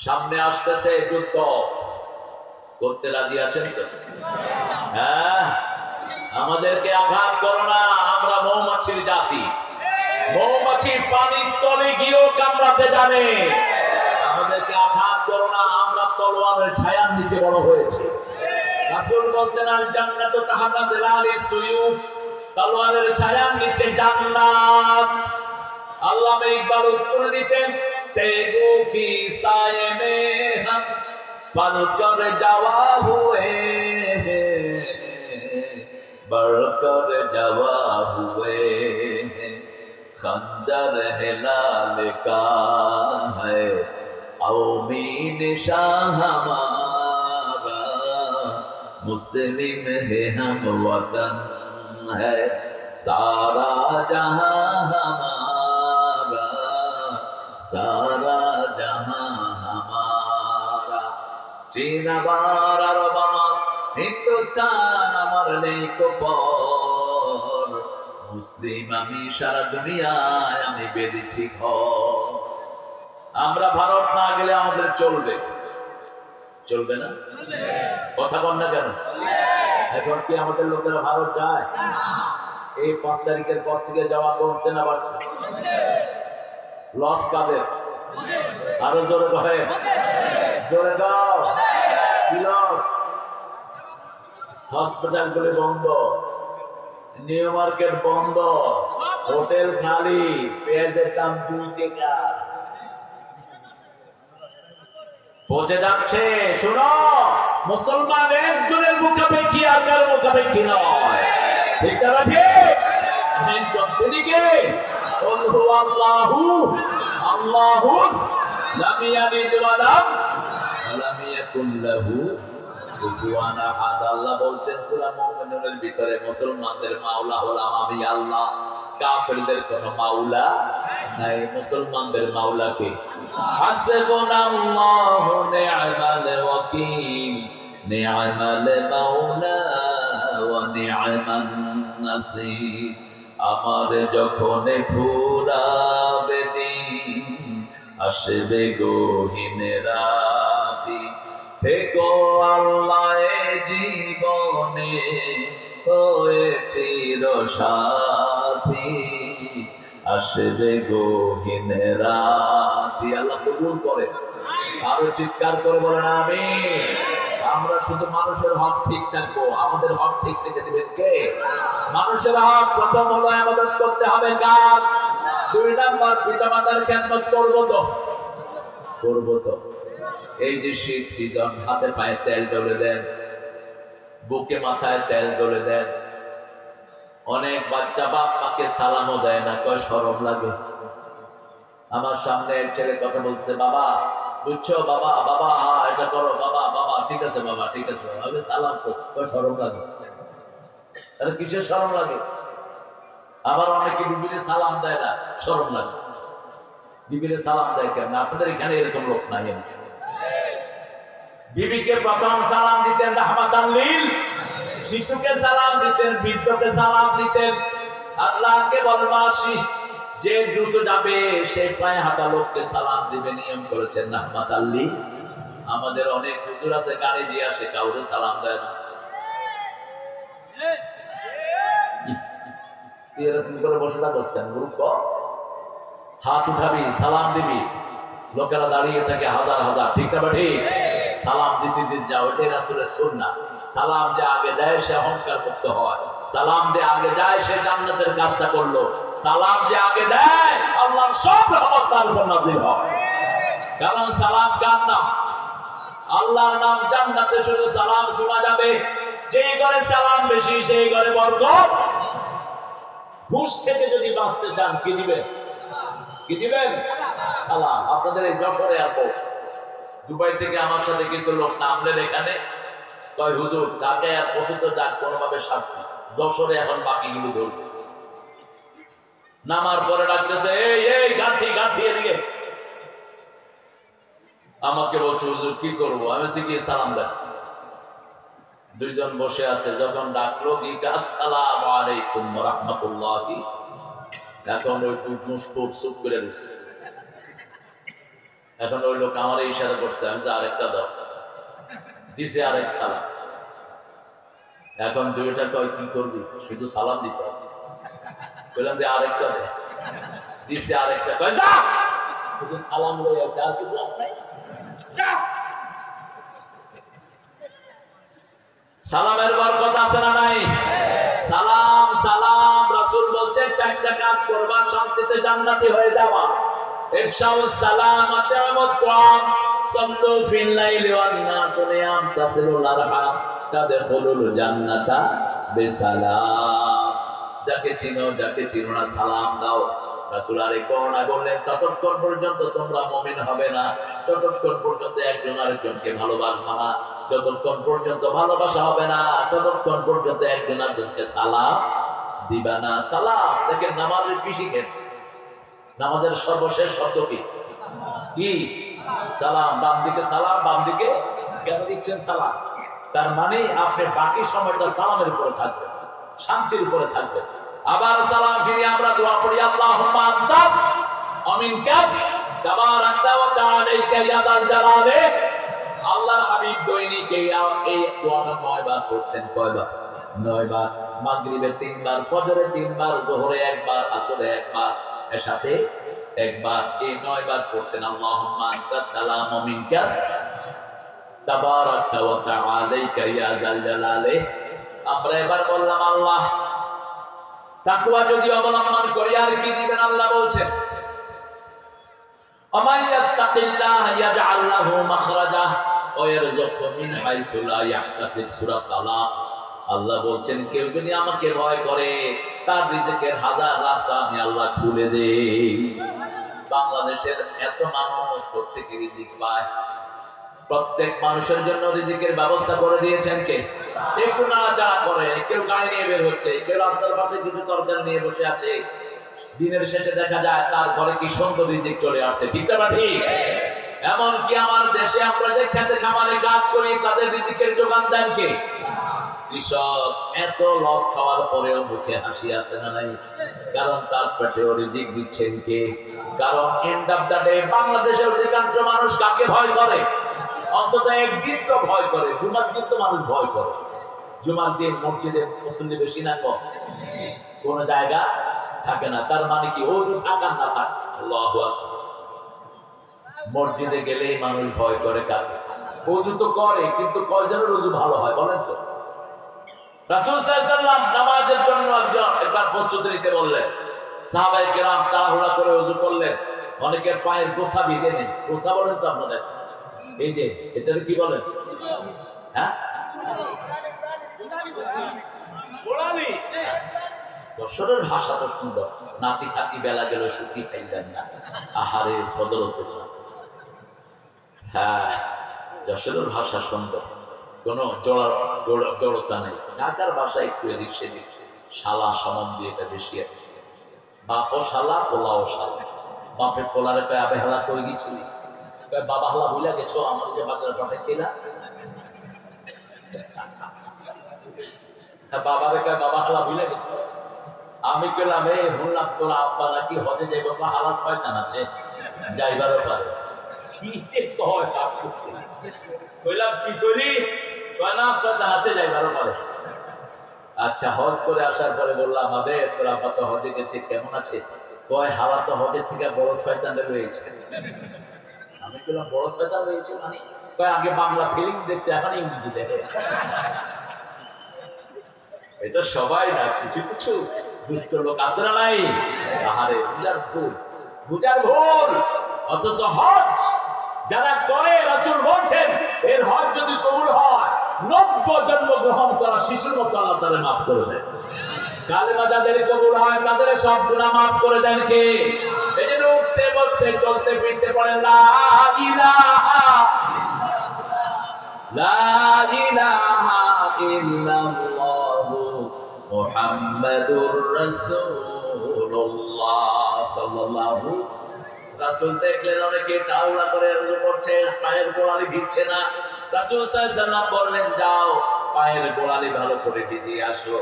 সামনে আসতেছে যুদ্ধ করতে রাজি আছেন তো? হ্যাঁ, আমাদেরকে আঘাত করো না, আমরা মৌমাছির জাতি। মৌমাছি পানির তলে গিয়েও কামড়াতে জানে। আমাদেরকে আঘাত করো না, আমরা তলোয়ারের ছায়ার নিচে বড় হয়েছে। রাসূল বলতেন আল জান্নাতু তাহতা যিলালিস সুয়ুফ, তলোয়ারের ছায়ার নিচে জান্নাত। আল্লামা ইকবাল উত্তর দিতেন, তেগো কি সায়ে মে হাম পলকর যাওয়া হুয়ে, बढ़कर जवा हुए खंजर हिलाल का है कौमी निशान हमारा, मुस्लिम है हम वतन है सारा जहां हमारा, सारा जहां हमारा। चीन बार अरब हिंदुस्तान আমার নেই কপর, মুসলিম আমি সারা দুনিয়ায় আমি বেঁধেছি ঘর। আমরা ভারত না গেলে আমাদের চলবে, চলবে না? কথা বল না কেন? এখন কি আমাদের লোকেরা ভারত যায়? এই 5 তারিখের পর থেকে যাওয়া কমছে না বাড়ছে? লস কাদের? আরো জোরে কহে, জোরে দাও, কি লস? হসপিটাল গুলি বন্ধ, নিউ মার্কেট বন্ধ, হোটেল খালি, পেঁয়াজের দাম 2 টাকা পচে যাচ্ছে। শুনো, মুসলমান একজনের মুখাপেক্ষী আর কারো মুখাপেক্ষী নয়, ঠিক না? ঠিক যতদিকে আল্লাহু আল্লাহু লাম ইয়ালিদ ওয়া লাম ইয়াকুল লাহু কুফুয়ান আহাদ। আল্লাহ বলছেন সূরা মুমিনুনের ভিতরে, মুসলমানদের মাওলা হলাম আমি আল্লাহ, কাফেরদের কোনো মাওলা নাই। মুসলমানদের মাওলা কে? হাসবুনাল্লাহু নি'মাল ওয়াকিল, নি'মাল মাওলা ওয়া নি'মান নাসির। আমার যখন ফুরাবে দিন, আসবে গহীন রাতি, থেকো আল্লাহ জীবনে হয়ে চির সাথী, আসবে গহীন রাতি। আল্লাহ কবুল করে। আরো চিৎকার করে বলেন আমিন। আমরা শুধু মানুষের হক ঠিক থাকবো, আমাদের হক ঠিক রেখে দিবেন কে? মানুষের হক প্রথম হলো ইবাদত করতে হবে কার? 2 নাম্বার পিতামাতার খেদমত করবো তো, করবো তো। এই যে শীত সিজন, হাতে পায়ে তেল ডলে দেন, বুকে মাথায় তেল ডলে দেন। অনেক বাচ্চা বাপ মাকে সালামও দেয় না, কয় শরম লাগে। আমার সামনে এক ছেলে কথা বলছে, বাবা বুঝছো, বাবা বাবা হ্যাঁ এটা করো, বাবা বাবা ঠিক আছে, বাবা ঠিক আছে, আমি সালাম তো, কয় শরম লাগে। আরে কিসের শরম লাগে? আবার অনেকে বিবিরে সালাম দেয় না, শরম লাগে। বিবিরে সালাম দেয় কেন? আপনাদের এখানে এরকম লোক নাই। বিবিকে প্রথম সালাম দিতেন রাহমাতাল লিল, শিশুকে সালাম দিতেন, বৃদ্ধকে সালাম দিতেন। আল্লাহকে বলবাসী যে দ্রুত যাবে সে পায়ে হাঁটা লোককে সালাম দিবে, নিয়ম করেছেন রাহমাতাল লিল। আমাদের অনেক হুজুর আছে গাড়ি দিয়ে আসে, কাউকে সালাম দেয় না। এরকম করে বসে থাকো কেন? গ্রুপ হাত উঠাবি, সালাম দিবি, লোকেরা দাঁড়িয়ে থাকে হাজার হাজার, ঠিক না? ঠিক, সালাম দিতে দিতে যাও, এটাই রাসূলের সুন্নাহ। সালাম যে আগে দেয় সে অহংকার করতে হয়, সালাম যে আগে যায় সে জান্নাতের কাজটা করলো। সালাম যে আগে দেয় আল্লাহর সব রহমত তার উপর নাযিল হয়, কারণ সালাম কার নাম? আল্লাহর নাম। জান্নাতে শুধু সালাম শোনা যাবে, যেই ঘরে সালাম বেশি সেই ঘরে বরকত। ঘুষ থেকে যদি বাঁচতে চান কি দিবেন? কি দিবেন? সালাম। আপনাদের এই যশোরে আসবো, দুবাই থেকে আমার সাথে কিছু লোক নামলেন এখানে, কয় হুজুর ঢাকায় আর পতিত ডাক কোনোভাবে সারছি, যশোরে এখন বাকিগুলো ধরবে। নামার পরে ডাকতেছে, এই এই গাঁঠি গাঁঠি এদিকে। আমাকে বলছে হুজুর কি করবো? আমি শিখিয়ে সালাম দেন। 2 জন বসে আছে, যখন ডাকলো কি আসসালামু আলাইকুম ওয়া রাহমাতুল্লাহি, এখন ওই মুস্কুর চুপ করে রয়েছে। এখন ওই লোক আমার ইশারা করছে, আমি যে আরেকটা দাও, দিছে আরেক সালাম। এখন দুইটা কয় কি করবি, শুধু সালাম দিতে আছে। বললাম যে আরেকটা দে, দিছে আরেকটা, কয় যা, শুধু সালাম লয়ে আছে, আর কিছু লাভ নাই, যা। সালামের বরকত আছে না নাই? সালাম সালাম। রাসূল বলছেন চারটা কাজ করবা, শান্তিতে জান্নাতি হয়ে যাবা। ইরশাউস সালাম, আতামুত তাআম, সাল্লু ফিল লাইলি ওয়ান নাস নিয়াম, তাসিলুল আরহাম, তাদখুলুল জান্নাতা বিসালাম। যাকে চিনো যাকে চিনো না সালাম দাও। রাসূল আলাইহিস সালাম বললেন ততক্ষণ পর্যন্ত তোমরা মুমিন হবে না যতক্ষণ পর্যন্ত একজন আরেকজনকে ভালোবাসবে না, যতক্ষণ পর্যন্ত ভালোবাসা হবে না ততক্ষণ পর্যন্ত একজন আরেকজনকে সালাম দিবা না। সালাম দেখেন নামাজের কি শিখেন, নামাজের সর্বশেষ শব্দ কি? কি? সালাম। বাম দিকে সালাম, বাম দিকে কেন দিচ্ছেন সালাম? তার মানে আপনি বাকি সময়টা সালামের উপরে থাকবেন, শান্তির উপরে থাকবেন। আবার সালাম ফিরে আমরা দোয়া পড়ি, আল্লাহুম্মা আনতাস ওয়া মিনকাস তাবারাকতা ওয়া তাআলাইকা ইয়া যাল জালালি। আল্লাহর হাবিব দৈনিক এই দোয়াটা 9 বার করতেন। কয়বার? 9 বার। মাগরিবে 3 বার, ফজরে 3 বার, যোহরে 1 বার, আসরে 1 বার, এশাতে 1 বার। এই 9 বার করতেন। আল্লাহুম্মা আনতাস সালাম ওয়া মিনকাস তাবারাকতা ওয়া তাআলাইকা ইয়া যাল জালালি। আমরা এবার বললাম আল্লাহ তাকওয়া যদি অবলম্বন করি আর কি দিবেন? আল্লাহ বলছেন আমাইয়াত্তাকিল্লাহ ইয়াজআল লাহু মাখরাজা ওয়া ইয়ারযুকহু মিন হাইসু লা ইয়াহতাসিব। সূরা তালাক। আল্লাহ বলছেন কেউ যদি আমাকে ভয় করে তার রিজিকের হাজার রাস্তা আমি আল্লাহ খুলে দেই। বাংলাদেশের এত মানুষ প্রত্যেকে রিজিক পায়, প্রত্যেক মানুষের জন্য রিজিকের ব্যবস্থা করে দিয়েছেন কে? একটু নাড়াচাড়া করে, কেউ গাড়ি নিয়ে বের হচ্ছে, কেউ রাস্তার পাশে কিছু তরকারি নিয়ে বসে আছে। দিনের শেষে দেখা যায় তার ঘরে কি সুন্দর রিজিক চলে আসছে। ঠিক না ঠিক? এমনকি আমার দেশে আমরা যে খেতে খামারে কাজ করি তাদের রিজিকের যোগান দেন কে? কৃষক। এত লস খাওয়ার পরেও মুখে হাসি আসে না নাই? কারণ তার পেটেও রিজিক দিচ্ছেন কে? কারণ এন্ড অফ দ্য ডে বাংলাদেশের অধিকাংশ মানুষ কাকে ভয় করে? অন্তত একদিন তো ভয় করে, জুমার দিন তো মানুষ ভয় করে। জুমার দিন মসজিদে মুসল্লি বেশি না কম? কোন জায়গা থাকে না। তার মানে কি ওযু থাকার না থাক? আল্লাহু আকবার। মসজিদে গেলেই মানুষ ভয় করে কাকে? ওযু তো করে, কিন্তু কয়জনের ওযু ভালো হয় বলেন তো? রাসূল সাল্লাল্লাহু আলাইহি ওয়াসাল্লাম নামাজের জন্য একবার প্রস্তুতি নিতে বললেন। সাহাবায়ে কেরাম তাড়াহুড়া করে ওযু করলেন। অনেকের পায়ের গোছা ভিজে নেই। গোছা বলেন তো আপনাদের? এই যে এটাকে কি বলেন? হ্যাঁ, গোড়ালি। যশোরের ভাষা তো সুন্দর। নাতি খাতি বেলা গেল সুখী খাইলেন না, আহারে সদর হতে। হ্যাঁ, যশোরের ভাষা সুন্দর, কোনো জড়তা নেই। ঢাকার ভাষা একটু এদিক সেদিক, শালা সম্বন্ধে এটা বেশি আছে। বাপও শালা, পোলাও শালা। বাপের পোলারে কয় আবে হালা কই গেছিলি? বাবা হালা ভুলে গেছো আমার যে বাজারে পাঠাইছিলা? বাবারে কয় বাবা হালা ভুলে গেছো। আমি কইলাম এই বললাম তোরা আব্বা নাকি হজে যাইব, হালা শয়তান আছে যাইবারও পারে। কি যে কয় কইলাম কি করি? কয় না শয়তান আছে যাইবারও পারে। আচ্ছা, হজ করে আসার পরে বললাম আবে তোর আব্বা তো হজে গেছে, কেমন আছে? কয় হালা তো হজের থেকে বড় শয়তানে রয়েছে। আমি বললাম বড় শয়তান রয়েছে মানে? কয় আগে বাংলা ফিল্ম দেখতে, এখন ইংরেজি দেখে। এটা সবাই না, কিছু কিছু দুষ্ট লোক আছে না নাই? আহারে বুঝার ভুল, বুঝার ভুল। অথচ হজ যারা করে রাসূল বলছেন এর হজ যদি কবুল হয় 90 জন্ম গ্রহণ করা শিশুর মতো আল্লাহ তাআলা মাফ করে দেন। কালেমা যাদের কবুল হয় তাদের সব গুনাহ মাফ করে দেন কে? এই যে উঠতে বসতে চলতে ফিরতে পড়েন লা ইলাহা ইল্লাল্লাহু মুহাম্মাদুর রাসূলুল্লাহ সাল্লাল্লাহু। রাসূল দেখলেন অনেকে তাওবা করে ওযু করছে, পায়ের গোড়ালি ভিজছে না। রাসূল সাল্লাল্লাহু আলাইহি ওয়াসাল্লাম বললেন যাও পায়ের গোড়ালি ভালো করে ভিজিয়ে আসো।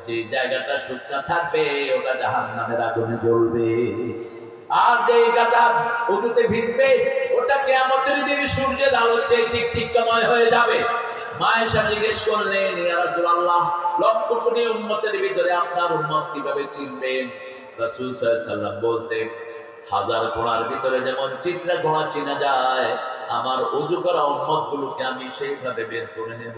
যে জায়গাটা শুকনা থাকবে ওটা জাহান্নামের আগুনে জ্বলবে, আর যে জায়গাটা উঁচুতে ভিজবে ওটা কিয়ামতের দিন সূর্যের আলো চেয়ে চিকচিকময় হয়ে যাবে। মা আয়েশা জিজ্ঞেস করলেন, ইয়া রাসূলুল্লাহ, লক্ষ কোটি উম্মতের ভিতরে আপনার উম্মত কিভাবে চিনবেন? রাসূল সাল্লাল্লাহু আলাইহি ওয়াসাল্লাম বলতেন, হাজার ঘোড়ার ভিতরে যেমন চিত্রা ঘোড়া চেনা যায়, আমার ওযু করা উম্মত গুলোকে আমি সেইভাবে বের করে নেব।